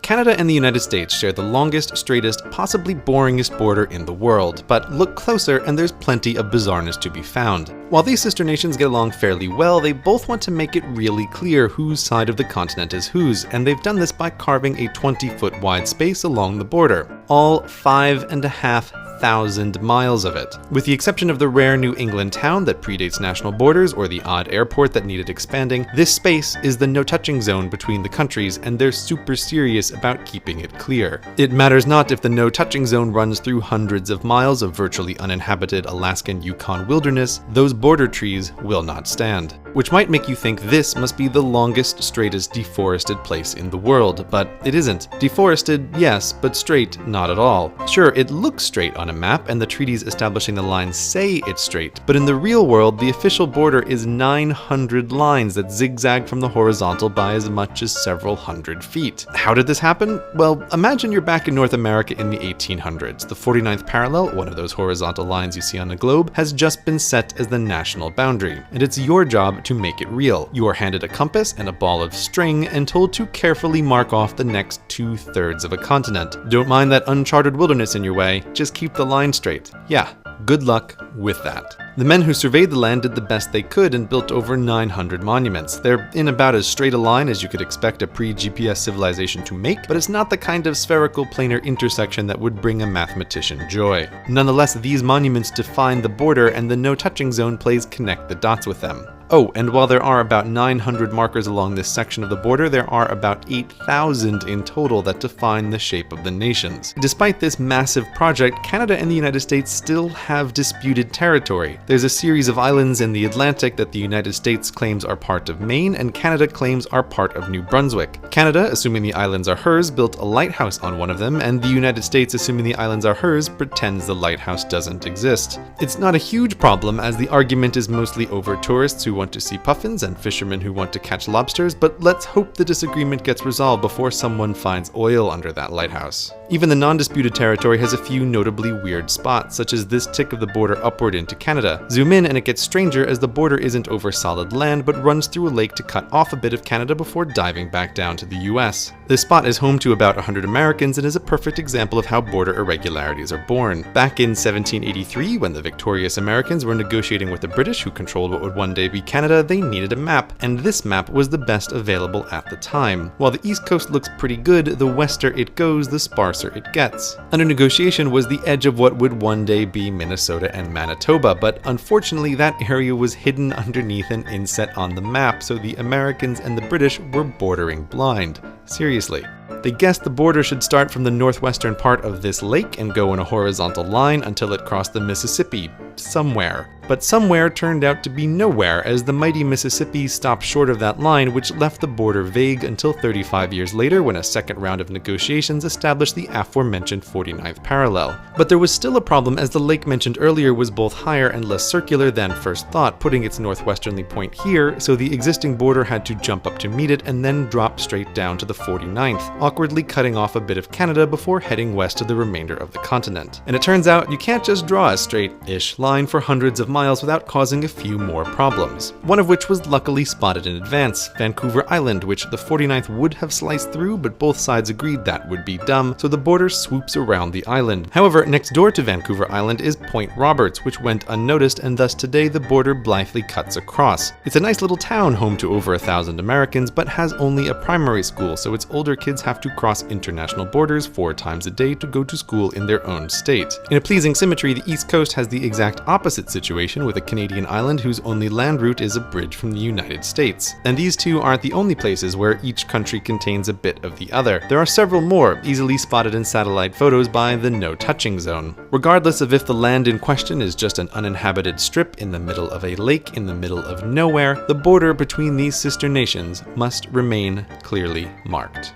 Canada and the United States share the longest, straightest, possibly boringest border in the world, but look closer and there's plenty of bizarreness to be found. While these sister nations get along fairly well, they both want to make it really clear whose side of the continent is whose, and they've done this by carving a 20-foot wide space along the border, all 5,500 miles of it. With the exception of the rare New England town that predates national borders or the odd airport that needed expanding, this space is the no-touching zone between the countries, and they're super serious about keeping it clear. It matters not if the no-touching zone runs through hundreds of miles of virtually uninhabited Alaskan Yukon wilderness, those border trees will not stand. Which might make you think this must be the longest, straightest deforested place in the world, but it isn't. Deforested, yes, but straight, not at all. Sure, it looks straight on a map, and the treaties establishing the lines say it's straight, but in the real world, the official border is 900 lines that zigzag from the horizontal by as much as several hundred feet. How did this happen? Well, imagine you're back in North America in the 1800s. The 49th parallel, one of those horizontal lines you see on the globe, has just been set as the national boundary, and it's your job to make it real. You are handed a compass and a ball of string and told to carefully mark off the next 2/3 of a continent. Don't mind that uncharted wilderness in your way, just keep the line straight. Yeah, good luck with that. The men who surveyed the land did the best they could and built over 900 monuments. They're in about as straight a line as you could expect a pre-GPS civilization to make, but it's not the kind of spherical planar intersection that would bring a mathematician joy. Nonetheless, these monuments define the border, and the no-touching zone plays connect the dots with them. Oh, and while there are about 900 markers along this section of the border, there are about 8,000 in total that define the shape of the nations. Despite this massive project, Canada and the United States still have disputed territory. There's a series of islands in the Atlantic that the United States claims are part of Maine, and Canada claims are part of New Brunswick. Canada, assuming the islands are hers, built a lighthouse on one of them, and the United States, assuming the islands are hers, pretends the lighthouse doesn't exist. It's not a huge problem, as the argument is mostly over tourists who want to see puffins and fishermen who want to catch lobsters, but let's hope the disagreement gets resolved before someone finds oil under that lighthouse. Even the non-disputed territory has a few notably weird spots, such as this tick of the border upward into Canada. Zoom in and it gets stranger, as the border isn't over solid land but runs through a lake to cut off a bit of Canada before diving back down to the US. This spot is home to about 100 Americans and is a perfect example of how border irregularities are born. Back in 1783, when the victorious Americans were negotiating with the British, who controlled what would one day be Canada, they needed a map, and this map was the best available at the time. While the East Coast looks pretty good, the wester it goes, the sparser it gets. Under negotiation was the edge of what would one day be Minnesota and Manitoba, but unfortunately that area was hidden underneath an inset on the map, so the Americans and the British were bordering blind. Seriously. They guessed the border should start from the northwestern part of this lake and go in a horizontal line until it crossed the Mississippi, somewhere. But somewhere turned out to be nowhere, as the mighty Mississippi stopped short of that line, which left the border vague until 35 years later, when a second round of negotiations established the aforementioned 49th parallel. But there was still a problem, as the lake mentioned earlier was both higher and less circular than first thought, putting its northwesterly point here, so the existing border had to jump up to meet it and then drop straight down to the 49th, awkwardly cutting off a bit of Canada before heading west to the remainder of the continent. And it turns out you can't just draw a straight-ish line for hundreds of miles without causing a few more problems. One of which was luckily spotted in advance, Vancouver Island, which the 49th would have sliced through, but both sides agreed that would be dumb, so the border swoops around the island. However, next door to Vancouver Island is Point Roberts, which went unnoticed, and thus today the border blithely cuts across. It's a nice little town home to over 1,000 Americans, but has only a primary school, so its older kids have to cross international borders 4 times a day to go to school in their own state. In a pleasing symmetry, the East Coast has the exact opposite situation, with a Canadian island whose only land route is a bridge from the United States. And these two aren't the only places where each country contains a bit of the other. There are several more, easily spotted in satellite photos by the no-touching zone. Regardless of if the land in question is just an uninhabited strip in the middle of a lake in the middle of nowhere, the border between these sister nations must remain clearly marked.